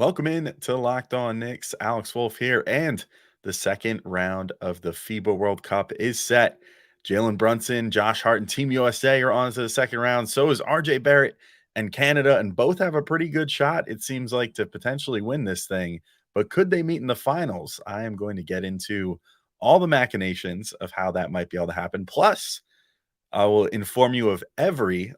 Welcome in to Locked On Knicks. Alex Wolf here, and the second round of the FIBA World Cup is set. Jalen Brunson, Josh Hart, and Team USA are on to the second round. So is RJ Barrett and Canada, and both have a pretty good shot, it seems like, to potentially win this thing. But could they meet in the finals? I am going to get into all the machinations of how that might be able to happen. Plus, I will inform you of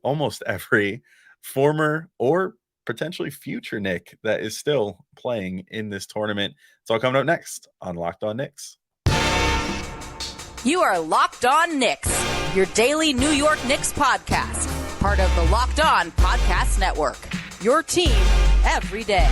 almost every former or potentially future Nick that is still playing in this tournament. It's all coming up next on Locked On Knicks. You are Locked On Knicks, your daily New York Knicks podcast, part of the Locked On Podcast Network, your team every day.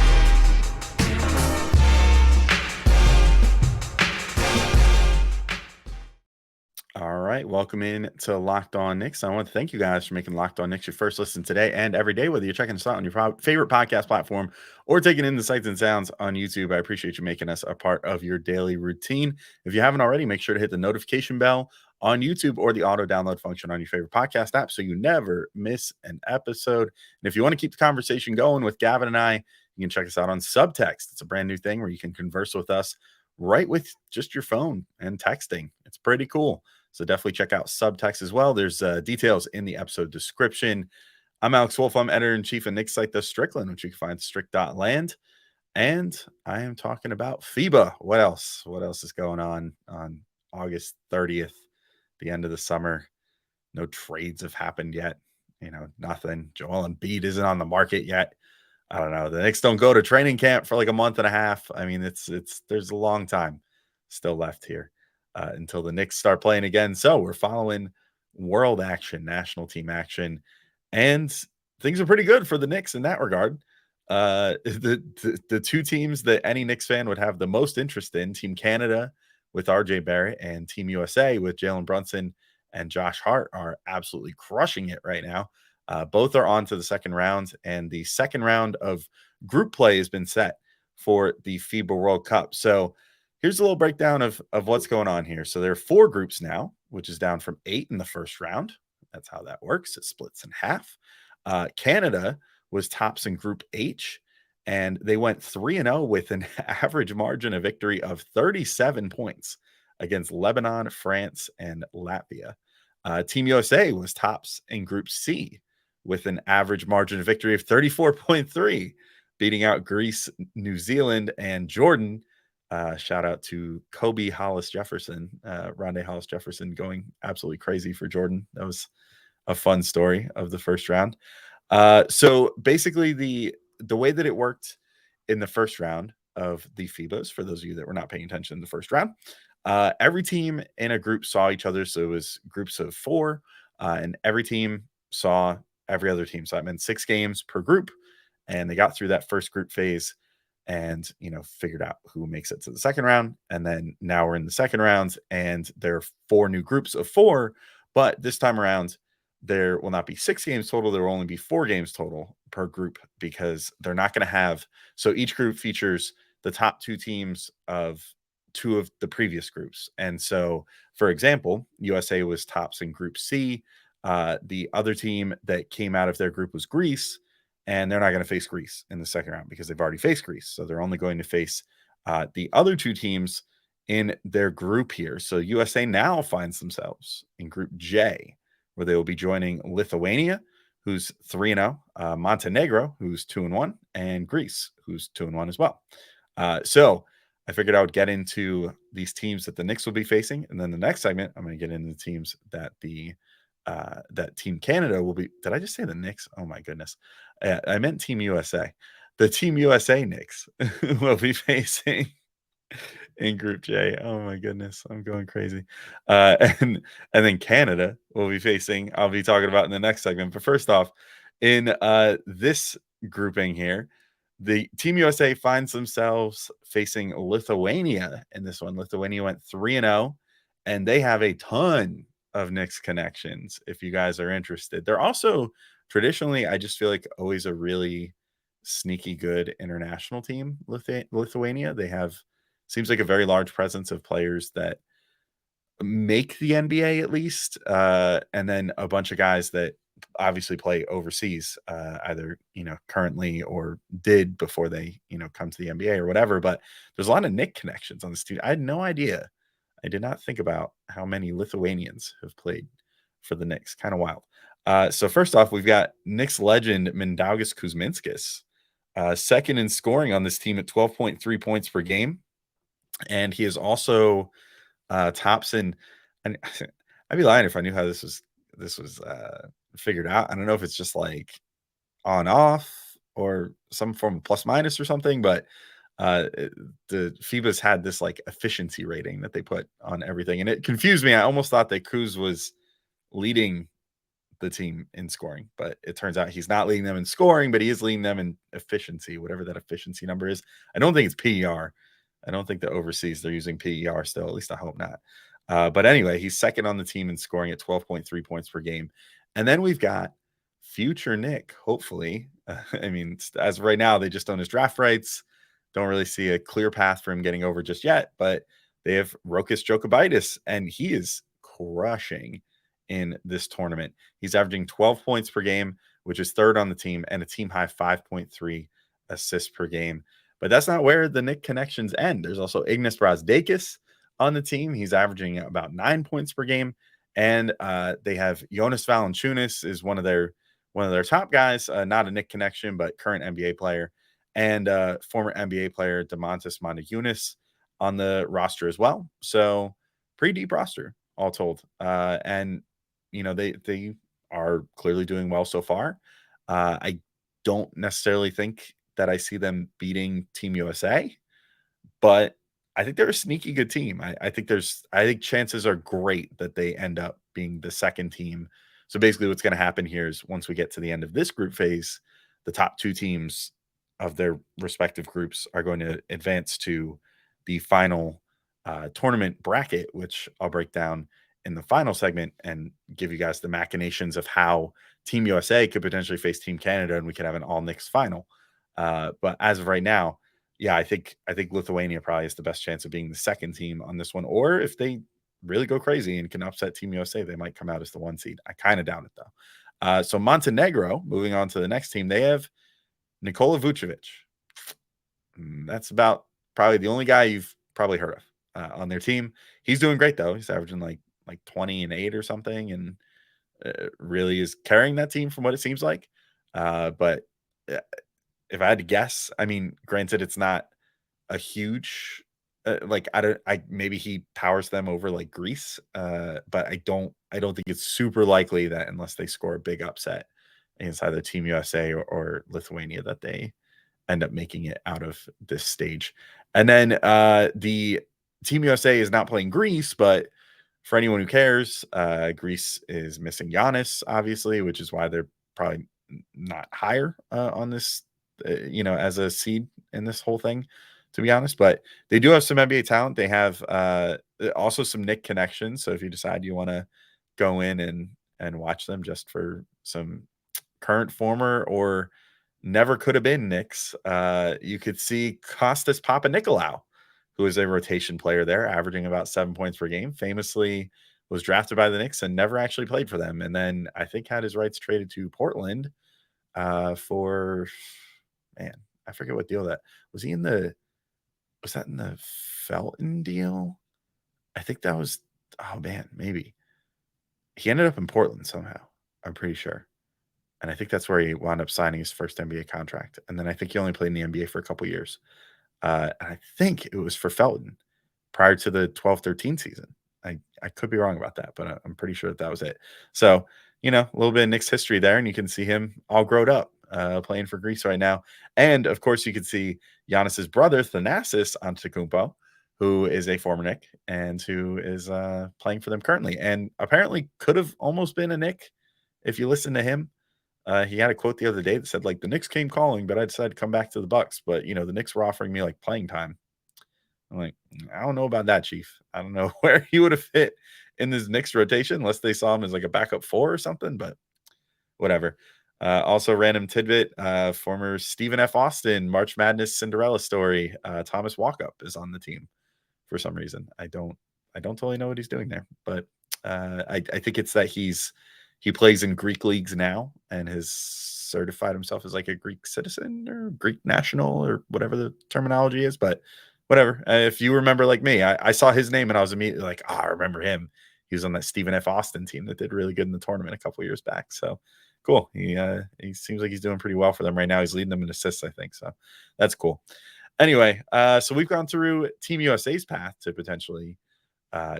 All right, welcome in to Locked On Knicks. I want to thank you guys for making Locked On Knicks your first listen today and every day, whether you're checking us out on your favorite podcast platform or taking in the sights and sounds on YouTube. I appreciate you making us a part of your daily routine. If you haven't already, make sure to hit the notification bell on YouTube or the auto download function on your favorite podcast app so you never miss an episode. And if you want to keep the conversation going with Gavin and I, you can check us out on Subtext. It's a brand new thing where you can converse with us right with just your phone and texting. It's pretty cool. So definitely check out Subtext as well. There's details in the episode description. I'm Alex Wolf. I'm editor-in-chief of Knicks site, The Strickland, which you can find at strick.land. And I am talking about FIBA. What else? What else is going on August 30th, the end of the summer? No trades have happened yet. Nothing. Joel Embiid isn't on the market yet. I don't know. The Knicks don't go to training camp for like a month and a half. I mean, there's a long time still left here until the Knicks start playing again. So we're following world action, national team action, and things are pretty good for the Knicks in that regard. The two teams that any Knicks fan would have the most interest in, Team Canada with RJ Barrett and Team USA with Jalen Brunson and Josh Hart, are absolutely crushing it right now. Both are on to the second round, and the second round of group play has been set for the FIBA World Cup. So here's a little breakdown of what's going on here. So there are 4 groups now, which is down from 8 in the first round. That's how that works. It splits in half. Canada was tops in Group H, and they went 3-0 with an average margin of victory of 37 points against Lebanon, France, and Latvia. Team USA was tops in Group C with an average margin of victory of 34.3, beating out Greece, New Zealand, and Jordan. Shout out to Kobe Hollis Jefferson, Rondé Hollis Jefferson, going absolutely crazy for Jordan. That was a fun story of the first round. So basically, the way that it worked in the first round of the FIBAs, for those of you that were not paying attention in the first round, every team in a group saw each other. So it was groups of 4, and every team saw every other team. So that meant 6 games per group, and they got through that first group phase and figured out who makes it to the second round. And then now we're in the second round, and there are 4 new groups of 4, but this time around there will not be 6 games total. There will only be 4 games total per group, because they're not going to have, so each group features the top 2 teams of 2 of the previous groups. And so, for example, USA was tops in Group C. The other team that came out of their group was Greece, and they're not going to face Greece in the second round because they've already faced Greece. So they're only going to face the other 2 teams in their group here. So USA now finds themselves in Group J, where they will be joining Lithuania, who's 3-0, Montenegro, who's 2-1, and Greece, who's 2-1 as well. So I figured I would get into these teams that the Knicks will be facing, and then the next segment, I'm going to get into the teams that that Team Canada will be. Did I just say the Knicks? Oh my goodness. I meant Team USA. The Team USA Knicks will be facing in Group J. Oh my goodness, I'm going crazy. And then Canada will be facing, I'll be talking about in the next segment. But first off, in this grouping here, the Team USA finds themselves facing Lithuania in this one. Lithuania went 3-0, and they have a ton of Knicks connections if you guys are interested. They're also traditionally, I just feel like, always a really sneaky good international team. Lithuania, they have, seems like, a very large presence of players that make the NBA at least, and then a bunch of guys that obviously play overseas, either, currently or did before they, come to the NBA or whatever. But there's a lot of Nick connections on this team. I had no idea. I did not think about how many Lithuanians have played for the Knicks. Kind of wild. So first off, we've got Knicks legend Mindaugas Kuzminskas, second in scoring on this team at 12.3 points per game. And he is also tops in, and I'd be lying if I knew how this was figured out. I don't know if it's just like on off or some form of plus minus or something, but the FIBA's had this like efficiency rating that they put on everything, and it confused me. I almost thought that Kuz was leading the team in scoring, but it turns out he's not leading them in scoring, but he is leading them in efficiency, whatever that efficiency number is. I don't think it's PER. I don't think the overseas they're using PER still. At least I hope not. But anyway, he's second on the team in scoring at 12.3 points per game. And then we've got future Nick, hopefully. I mean, as of right now, they just own his draft rights. Don't really see a clear path for him getting over just yet, but they have Rokas Jokubaitis, and he is crushing in this tournament. He's averaging 12 points per game, which is third on the team, and a team high 5.3 assists per game. But that's not where the Nick connections end. There's also Ignas Brazdeikis on the team. He's averaging about 9 points per game. And they have Jonas Valanciunas is one of their top guys, not a Nick connection, but current NBA player, and former NBA player Domantas Motiejunas on the roster as well. So pretty deep roster, all told. And they are clearly doing well so far. I don't necessarily think that I see them beating Team USA, but I think they're a sneaky good team. I think chances are great that they end up being the second team. So basically what's going to happen here is once we get to the end of this group phase, the top two teams of their respective groups are going to advance to the final tournament bracket, which I'll break down in the final segment and give you guys the machinations of how Team USA could potentially face Team Canada, and we could have an all Knicks final. But as of right now, yeah, I think Lithuania probably has the best chance of being the second team on this one. Or if they really go crazy and can upset Team USA, they might come out as the one seed. I kind of doubt it though. So Montenegro, moving on to the next team, they have Nikola Vucevic. That's about probably the only guy you've probably heard of on their team. He's doing great though. He's averaging like 20 and 8 or something, and really is carrying that team from what it seems like. But if I had to guess, I mean, granted, it's not a huge maybe he powers them over like Greece, but I don't think it's super likely that unless they score a big upset against either Team USA or Lithuania that they end up making it out of this stage. And then the Team USA is not playing Greece, but for anyone who cares, Greece is missing Giannis, obviously, which is why they're probably not higher on this, as a seed in this whole thing, to be honest. But they do have some NBA talent. They have also some Nick connections. So if you decide you want to go in and watch them just for some current, former, or never could have been Knicks, you could see Kostas Papanikolaou, who is a rotation player there, averaging about 7 points per game. Famously was drafted by the Knicks and never actually played for them. And then I think had his rights traded to Portland for, man, I forget what deal that was. Was that in the Felton deal? I think that was, oh man, maybe. He ended up in Portland somehow, I'm pretty sure. And I think that's where he wound up signing his first NBA contract. And then I think he only played in the NBA for a couple years. And I think it was for Felton prior to the 12-13 season. I could be wrong about that, but I'm pretty sure that was it. So, a little bit of Knicks history there, and you can see him all grown up playing for Greece right now. And, of course, you can see Giannis's brother, Thanasis Antetokounmpo, who is a former Knick and who is playing for them currently, and apparently could have almost been a Knick if you listen to him. He had a quote the other day that said, like, the Knicks came calling, but I decided to come back to the Bucks. But, the Knicks were offering me, like, playing time. I'm like, I don't know about that, Chief. I don't know where he would have fit in this Knicks rotation unless they saw him as, like, a backup 4 or something, but whatever. Also, random tidbit, former Stephen F. Austin, March Madness Cinderella story, Thomas Walkup is on the team for some reason. I don't totally know what he's doing there, but I think it's that he's he plays in Greek leagues now and has certified himself as like a Greek citizen or Greek national or whatever the terminology is. But whatever. If you remember, like me, I saw his name and I was immediately like, I remember him. He was on that Stephen F. Austin team that did really good in the tournament a couple years back. So cool. He seems like he's doing pretty well for them right now. He's leading them in assists, I think. So that's cool. Anyway, so we've gone through Team USA's path to potentially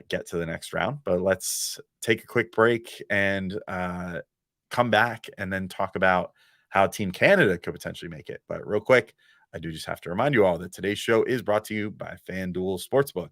get to the next round, but let's take a quick break and come back and then talk about how Team Canada could potentially make it. But real quick, I do just have to remind you all that today's show is brought to you by FanDuel Sportsbook.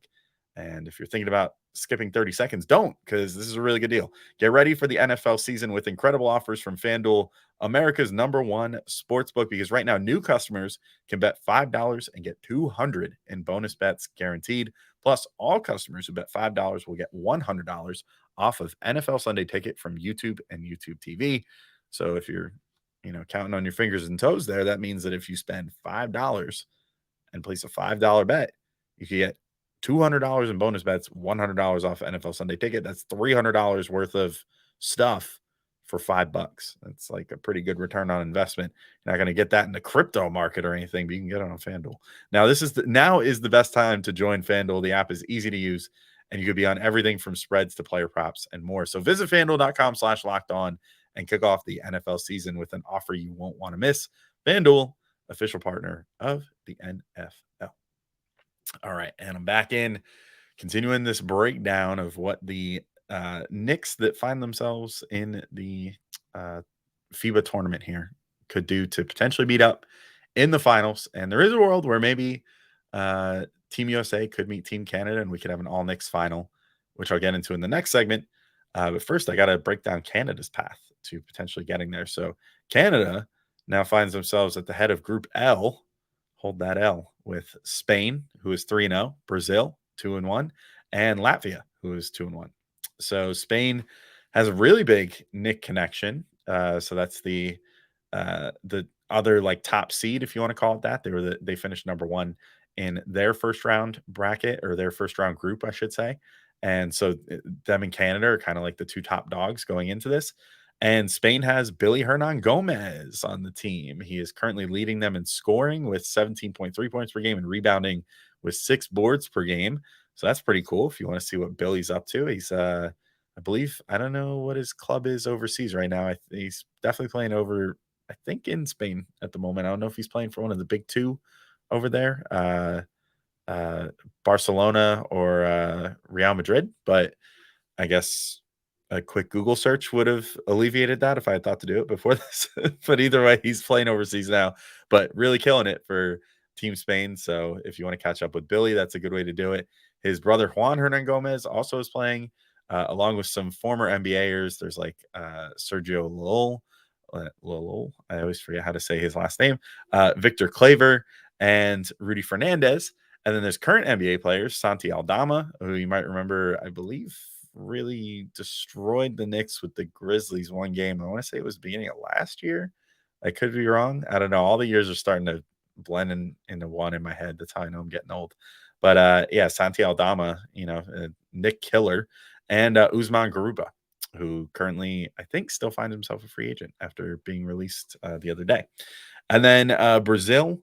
And if you're thinking about skipping 30 seconds, don't, because this is a really good deal. Get ready for the NFL season with incredible offers from FanDuel, America's #1 sportsbook, because right now new customers can bet $5 and get $200 in bonus bets guaranteed. Plus, all customers who bet $5 will get $100 off of NFL Sunday Ticket from YouTube and YouTube TV. So if you're, counting on your fingers and toes there, that means that if you spend $5 and place a $5 bet, you can get $200 in bonus bets, $100 off NFL Sunday Ticket. That's $300 worth of stuff for $5. That's like a pretty good return on investment. You're not going to get that in the crypto market or anything, but you can get it on FanDuel. Now is the best time to join FanDuel. The app is easy to use, and you could be on everything from spreads to player props and more. So visit FanDuel.com/lockedon and kick off the NFL season with an offer you won't want to miss. FanDuel, official partner of the NFL. All right, and I'm back in, continuing this breakdown of what the Knicks that find themselves in the FIBA tournament here could do to potentially meet up in the finals. And there is a world where maybe Team USA could meet Team Canada, and we could have an all-Knicks final, which I'll get into in the next segment. But first, I got to break down Canada's path to potentially getting there. So Canada now finds themselves at the head of Group L. Hold that L, with Spain, who is 3-0, Brazil, 2-1, and Latvia, who is 2-1. So Spain has a really big Knick connection. So that's the other like top seed, if you want to call it that. They finished #1 in their first round bracket, or their first round group, I should say. And so them and Canada are kind of like the two top dogs going into this. And Spain has Billy Hernan Gomez on the team. He is currently leading them in scoring with 17.3 points per game and rebounding with 6 boards per game. So that's pretty cool if you want to see what Billy's up to. He's, I believe, I don't know what his club is overseas right now. He's definitely playing over, I think, in Spain at the moment. I don't know if he's playing for one of the big two over there, Barcelona or Real Madrid. But I guess a quick Google search would have alleviated that if I had thought to do it before this. But either way, he's playing overseas now, but really killing it for Team Spain. So if you want to catch up with Billy, that's a good way to do it. His brother Juan Hernan Gomez also is playing, along with some former NBAers. There's like Sergio Llull. I always forget how to say his last name. Victor Claver and Rudy Fernandez. And then there's current NBA players, Santi Aldama, who you might remember, I believe, really destroyed the Knicks with the Grizzlies one game. I want to say it was the beginning of last year. I could be wrong. I don't know. All the years are starting to blend into one in my head. That's how I know I'm getting old. But yeah, Santi Aldama, Nick Killer, and Usman Garuba, who currently, I think, still finds himself a free agent after being released the other day. And then Brazil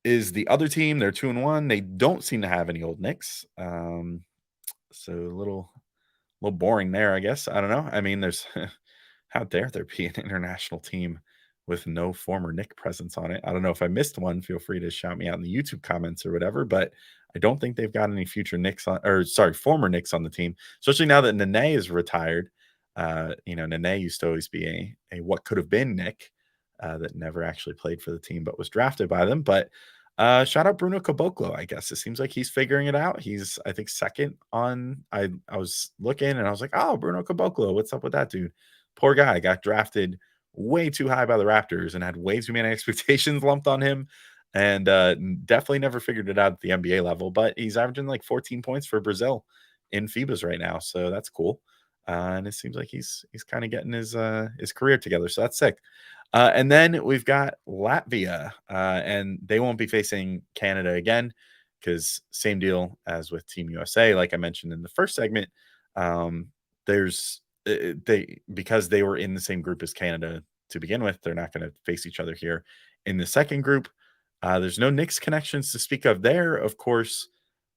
is the other team. They're 2-1. They don't seem to have any old Knicks. So a little boring there, I guess. I don't know. I mean, there's how dare there be an international team with no former Knick presence on it? I don't know if I missed one. Feel free to shout me out in the YouTube comments or whatever, but I don't think they've got any future Knicks former Knicks on the team, especially now that Nene is retired. Nene used to always be a what could have been Knick that never actually played for the team, but was drafted by them. But shout out Bruno Caboclo, I guess. It seems like he's figuring it out. He's, I think, second on. I was looking and I was like, oh, Bruno Caboclo, what's up with that dude? Poor guy got drafted way too high by the Raptors and had way too many expectations lumped on him, and definitely never figured it out at the NBA level. But he's averaging like 14 points for Brazil in FIBAs right now, so that's cool. And it seems like he's kind of getting his career together, so that's sick. And then we've got Latvia, and they won't be facing Canada again because same deal as with Team USA. Like I mentioned in the first segment, there's because they were in the same group as Canada to begin with, they're not going to face each other here in the second group. There's no Knicks connections to speak of there, of course,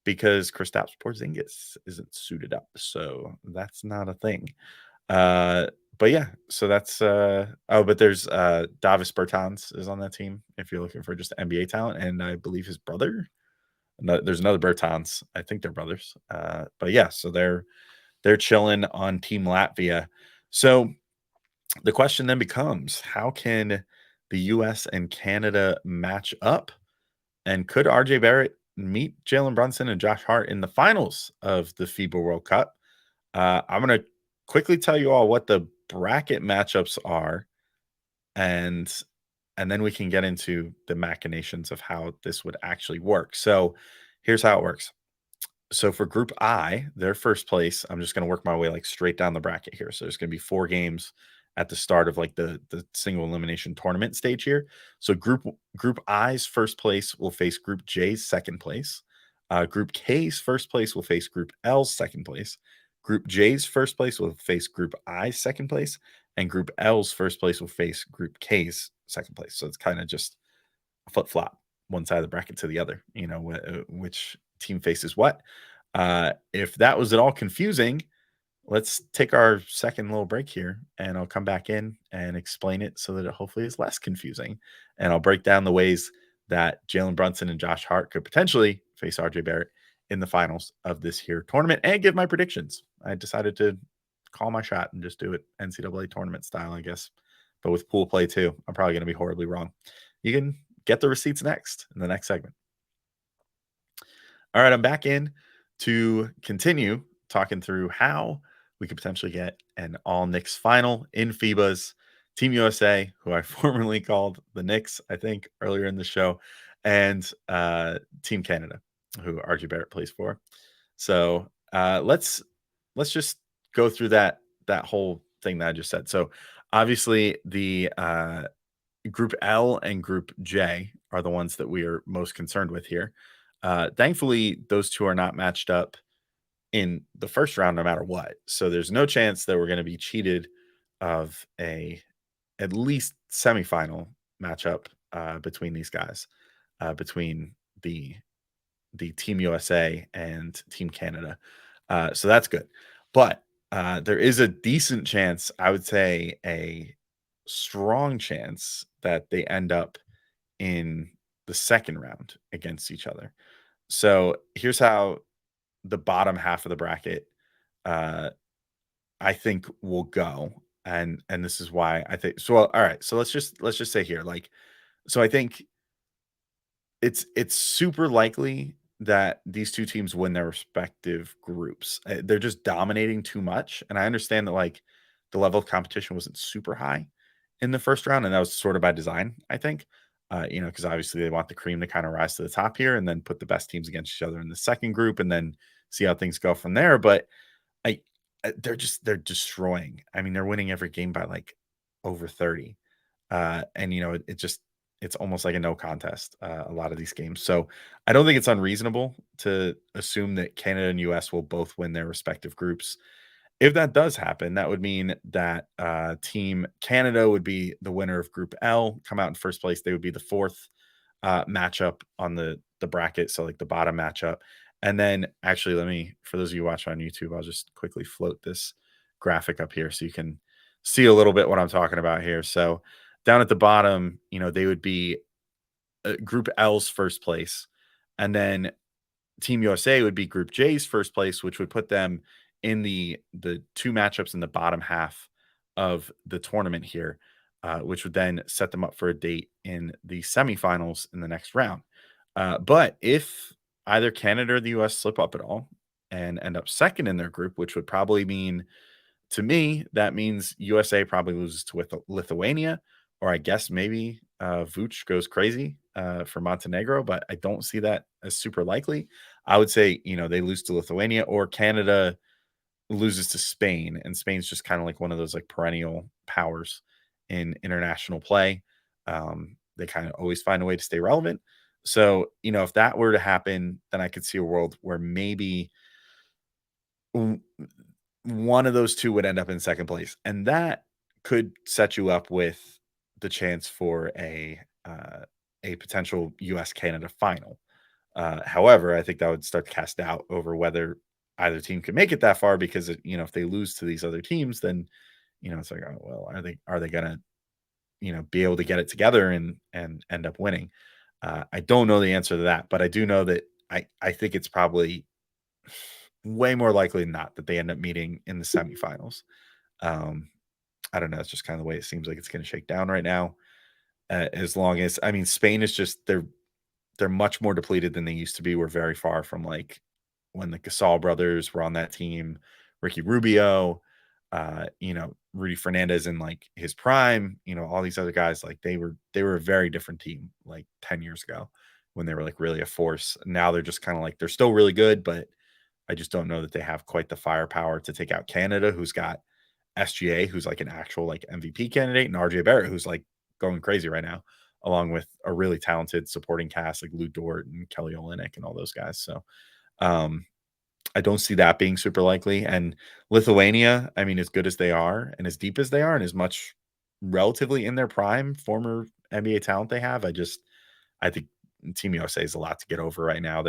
because Kristaps Porzingis isn't suited up, so that's not a thing. But yeah, so that's but there's Davis Bertans is on that team if you're looking for just NBA talent, and I believe his brother. There's another Bertans. I think they're brothers. But yeah, so they're chilling on Team Latvia. So the question then becomes, how can the US and Canada match up? And could RJ Barrett meet Jalen Brunson and Josh Hart in the finals of the FIBA World Cup? I'm going to quickly tell you all what the bracket matchups are, and then we can get into the machinations of how this would actually work. So here's how it works. So for Group I, their first place, I'm just going to work my way like straight down the bracket here. So there's going to be 4 games at the start of like the single elimination tournament stage here. So Group I's first place will face Group J's second place. Group K's first place will face Group L's second place. Group J's first place will face Group I's second place, and Group L's first place will face Group K's second place. So it's kind of just a flip flop, one side of the bracket to the other. You know, which team faces what. If that was at all confusing, let's take our second little break here, and I'll come back in and explain it so that it hopefully is less confusing. And I'll break down the ways that Jalen Brunson and Josh Hart could potentially face RJ Barrett in the finals of this here tournament and give my predictions. I decided to call my shot and just do it NCAA tournament style, I guess, but with pool play too. I'm probably going to be horribly wrong. You can get the receipts next in the next segment. All right, I'm back in to continue talking through how we could potentially get an all-Knicks final in FIBA's Team USA, who I formerly called the Knicks, I think, earlier in the show, and Team Canada, who RJ Barrett plays for. So let's just go through that whole thing that I just said. So obviously the Group L and Group J are the ones that we are most concerned with here. Thankfully, those two are not matched up in the first round no matter what. So there's no chance that we're going to be cheated of at least semifinal matchup between these guys, between the Team USA and Team Canada. So that's good. But there is a decent chance, I would say a strong chance, that they end up in the second round against each other. So here's how the bottom half of the bracket I think will go, and this is why I think so. All right, so let's just say here, like, so I think it's super likely that these two teams win their respective groups. They're just dominating too much, and I understand that like the level of competition wasn't super high in the first round, and that was sort of by design, I think. You know, because obviously they want the cream to kind of rise to the top here, and then put the best teams against each other in the second group, and then see how things go from there. But I, they're destroying. I mean, they're winning every game by like over 30, and you know, it's almost like a no contest, a lot of these games. So I don't think it's unreasonable to assume that Canada and US will both win their respective groups. If that does happen, that would mean that Team Canada would be the winner of Group L, come out in first place. They would be the fourth matchup on the bracket, so like the bottom matchup. And then actually, for those of you watching on YouTube, I'll just quickly float this graphic up here so you can see a little bit what I'm talking about here. So down at the bottom, you know, they would be Group L's first place, and then Team USA would be Group J's first place, which would put them in the two matchups in the bottom half of the tournament here, which would then set them up for a date in the semifinals in the next round. But if either Canada or the US slip up at all and end up second in their group, which would probably mean, to me, that means USA probably loses to Lithuania, or I guess maybe Vooch goes crazy for Montenegro, but I don't see that as super likely. I would say, you know, they lose to Lithuania, or Canada loses to Spain, and Spain's just kind of like one of those like perennial powers in international play. They kind of always find a way to stay relevant. So, you know, if that were to happen, then I could see a world where maybe one of those two would end up in second place, and that could set you up with the chance for a potential U.S. Canada final. However, I think that would start to cast doubt over whether either team can make it that far, because if they lose to these other teams, then it's like, oh well, are they gonna be able to get it together and end up winning? I don't know the answer to that, but I do know that I think it's probably way more likely than not that they end up meeting in the semifinals. Um, I don't know. It's just kind of the way it seems like it's going to shake down right now. As long as, I mean, Spain is just they're much more depleted than they used to be. We're very far from like when the Gasol brothers were on that team, Ricky Rubio, Rudy Fernandez in like his prime, all these other guys, like they were a very different team like 10 years ago when they were like really a force. Now they're just kind of like they're still really good, but I just don't know that they have quite the firepower to take out Canada, who's got SGA, who's like an actual like MVP candidate, and RJ Barrett, who's like going crazy right now, along with a really talented supporting cast like Lou Dort and Kelly Olynyk and all those guys. So um, I don't see that being super likely. And Lithuania, I mean, as good as they are and as deep as they are, and as much relatively in their prime former NBA talent they have, I think Team USA is a lot to get over right now.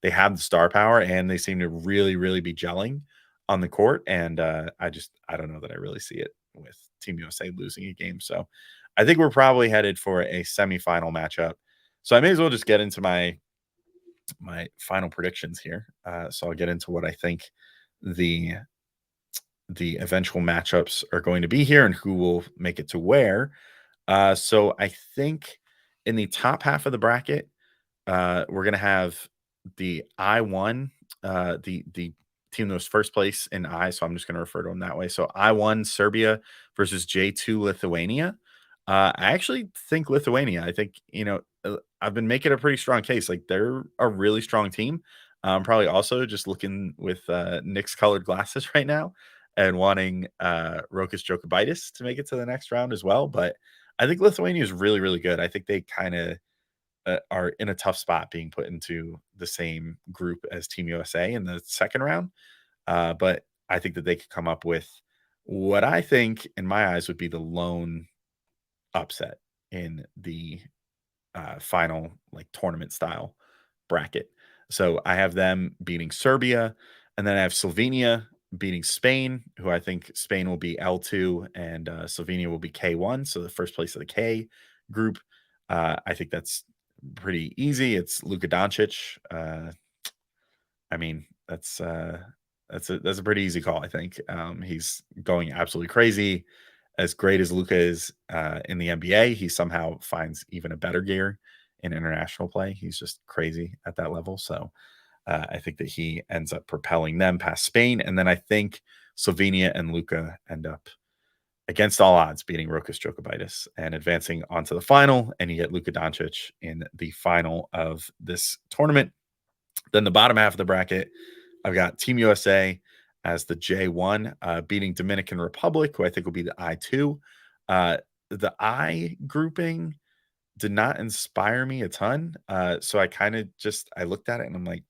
They have the star power, and they seem to really, really be gelling on the court. And I don't know that I really see it with Team USA losing a game. So I think we're probably headed for a semifinal matchup. So I may as well just get into my final predictions here. So I'll get into what I think the eventual matchups are going to be here and who will make it to where. So I think in the top half of the bracket, we're gonna have the I1, the team that was first place in I. So I'm just gonna refer to them that way. So I1 Serbia versus J2 Lithuania. I actually think Lithuania. I think I've been making a pretty strong case. Like they're a really strong team. Probably also just looking with Knicks colored glasses right now and wanting Rokas Jokubaitis to make it to the next round as well. But I think Lithuania is really, really good. I think they kind of are in a tough spot being put into the same group as Team USA in the second round. But I think that they could come up with what I think, in my eyes, would be the lone upset in the final like tournament style bracket. So I have them beating Serbia, and then I have Slovenia beating Spain, who I think Spain will be L2 and Slovenia will be K1. So the first place of the K group. I think that's pretty easy. It's Luka Doncic. I mean, that's a pretty easy call. I think he's going absolutely crazy. As great as Luka is in the NBA, he somehow finds even a better gear in international play. He's just crazy at that level. So I think that he ends up propelling them past Spain, and then I think Slovenia and Luka end up against all odds beating Rokas Jokubaitis and advancing onto the final. And you get Luka Doncic in the final of this tournament. Then the bottom half of the bracket, I've got Team USA as the J1, beating Dominican Republic, who I think will be the I2. The I grouping did not inspire me a ton. So I kind of I looked at it and I'm like,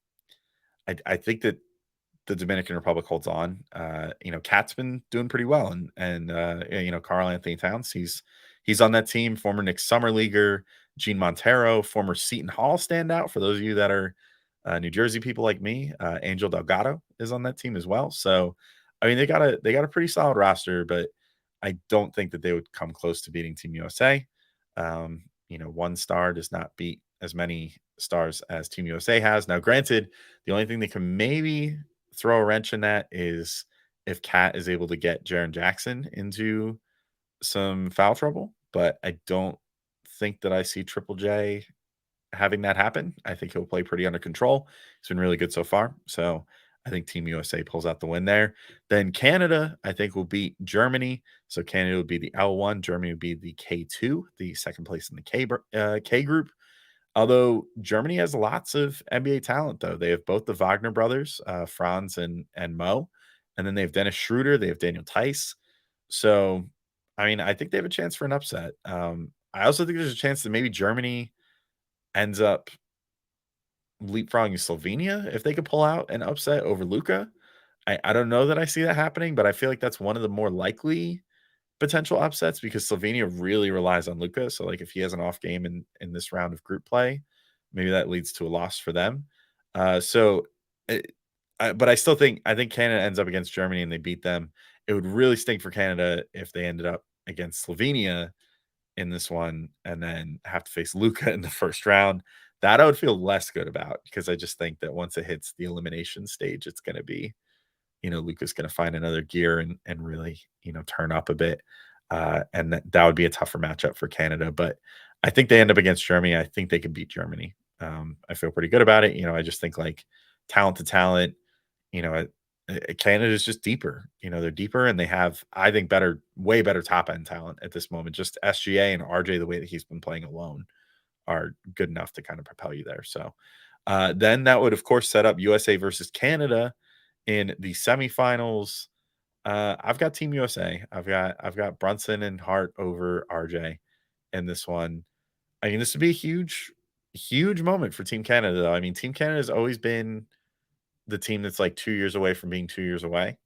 I think that the Dominican Republic holds on. Cat's been doing pretty well, and Karl Anthony Towns, he's on that team. Former Knicks summer leaguer, Gene Montero, former Seton Hall standout. For those of you that are New Jersey people like me, Angel Delgado is on that team as well. So, I mean, they got a pretty solid roster, but I don't think that they would come close to beating Team USA. One star does not beat as many stars as Team USA has. Now, granted, the only thing they can maybe throw a wrench in that is if Cat is able to get Jaren Jackson into some foul trouble, but I don't think that I see Triple J having that happen. I think he'll play pretty under control. He's been really good so far. So I think Team USA pulls out the win there. Then Canada, I think, will beat Germany. So Canada would be the L1. Germany would be the K2, the second place in the K group. Although Germany has lots of NBA talent, though. They have both the Wagner brothers, Franz and Mo. And then they have Dennis Schroeder. They have Daniel Tice. So, I mean, I think they have a chance for an upset. I also think there's a chance that maybe Germany ends up leapfrogging Slovenia if they could pull out an upset over Luka. I don't know that I see that happening, but I feel like that's one of the more likely potential upsets because Slovenia really relies on Luka. So like if he has an off game in this round of group play, maybe that leads to a loss for them. So, but I think Canada ends up against Germany and they beat them. It would really stink for Canada if they ended up against Slovenia in this one and then have to face Luka in the first round. That I would feel less good about because I just think that once it hits the elimination stage, it's going to be, Luka's going to find another gear and really, turn up a bit. And that would be a tougher matchup for Canada. But I think they end up against Germany. I think they can beat Germany. I feel pretty good about it. I just think like talent to talent, you know, Canada is just deeper. They're deeper and they have, I think, way better top end talent at this moment. Just SGA and RJ, the way that he's been playing alone, are good enough to kind of propel you there. So then that would, of course, set up USA versus Canada in the semifinals. I've got Team USA. I've got Brunson and Hart over RJ in this one. I mean, this would be a huge moment for Team Canada, though. I mean, Team Canada has always been the team that's like 2 years away from being 2 years away.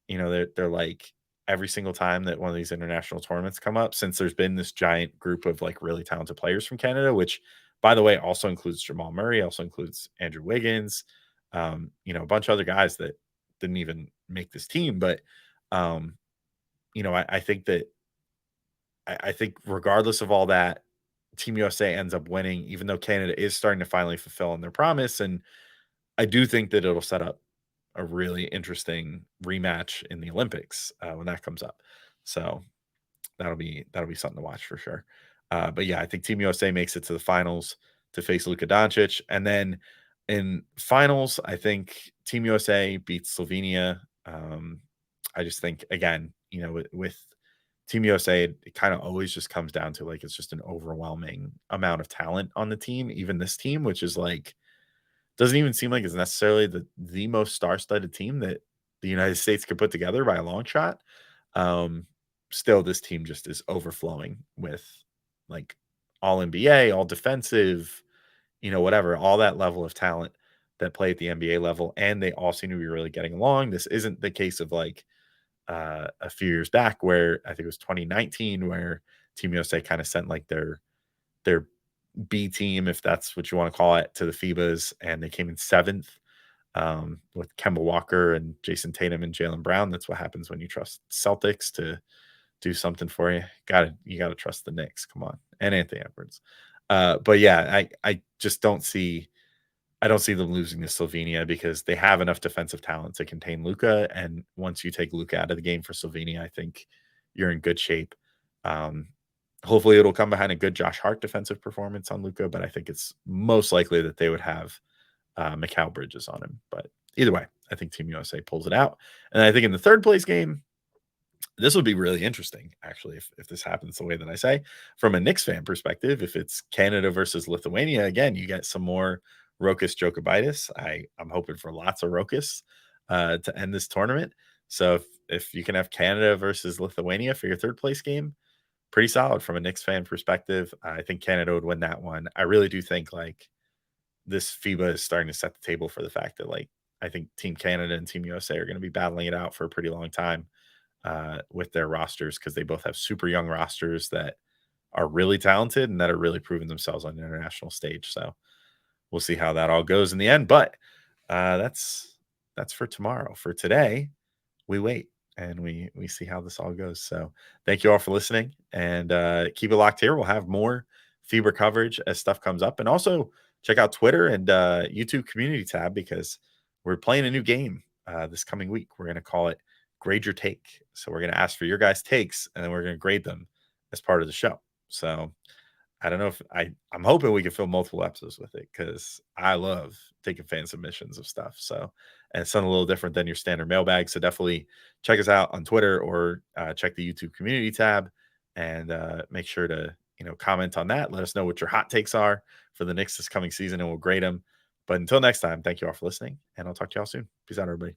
They're like every single time that one of these international tournaments come up, since there's been this giant group of like really talented players from Canada, which by the way also includes Jamal Murray, also includes Andrew Wiggins, a bunch of other guys that didn't even make this team. But I think that I think regardless of all that, Team USA ends up winning, even though Canada is starting to finally fulfill on their promise. And I do think that it'll set up a really interesting rematch in the Olympics when that comes up. So that'll be something to watch for sure. But yeah, I think Team USA makes it to the finals to face Luka Doncic, and then in finals, I think Team USA beats Slovenia. I just think again, with Team USA, it kind of always just comes down to like it's just an overwhelming amount of talent on the team, even this team, which is like doesn't even seem like it's necessarily the most star-studded team that the United States could put together by a long shot. Still, this team just is overflowing with like all NBA, all defensive, whatever, all that level of talent that play at the NBA level, and they all seem to be really getting along. This isn't the case of like a few years back where I think it was 2019 where Team USA kind of sent like their B team, if that's what you want to call it, to the FIBAs, and they came in seventh with Kemba Walker and Jason Tatum and Jalen Brown. That's what happens when you trust Celtics to do something for you. You gotta trust the Knicks. Come on, and Anthony Edwards. But yeah, I just don't see them losing to Slovenia because they have enough defensive talent to contain Luka. And once you take Luka out of the game for Slovenia, I think you're in good shape. Hopefully it'll come behind a good Josh Hart defensive performance on Luka, but I think it's most likely that they would have Mikal Bridges on him. But either way, I think Team USA pulls it out. And I think in the third place game, this would be really interesting, actually, if this happens the way that I say. From a Knicks fan perspective, if it's Canada versus Lithuania, again, you get some more Rokas Jokubaitis. I'm hoping for lots of Rokas to end this tournament. So if you can have Canada versus Lithuania for your third place game, pretty solid from a Knicks fan perspective. I think Canada would win that one. I really do think like this FIBA is starting to set the table for the fact that like I think Team Canada and Team USA are going to be battling it out for a pretty long time with their rosters because they both have super young rosters that are really talented and that are really proving themselves on the international stage. So we'll see how that all goes in the end. But that's for tomorrow. For today, we wait and we see how this all goes. So thank you all for listening and keep it locked here. We'll have more FIBA coverage as stuff comes up, and also check out Twitter and YouTube community tab because we're playing a new game this coming week. We're going to call it Grade Your Take. So we're going to ask for your guys' takes and then we're going to grade them as part of the show. So I don't know if I'm hoping we can film multiple episodes with it because I love taking fan submissions of stuff. So, and it's something a little different than your standard mailbag. So definitely check us out on Twitter or check the YouTube community tab and make sure to, comment on that. Let us know what your hot takes are for the Knicks this coming season and we'll grade them. But until next time, thank you all for listening and I'll talk to y'all soon. Peace out, everybody.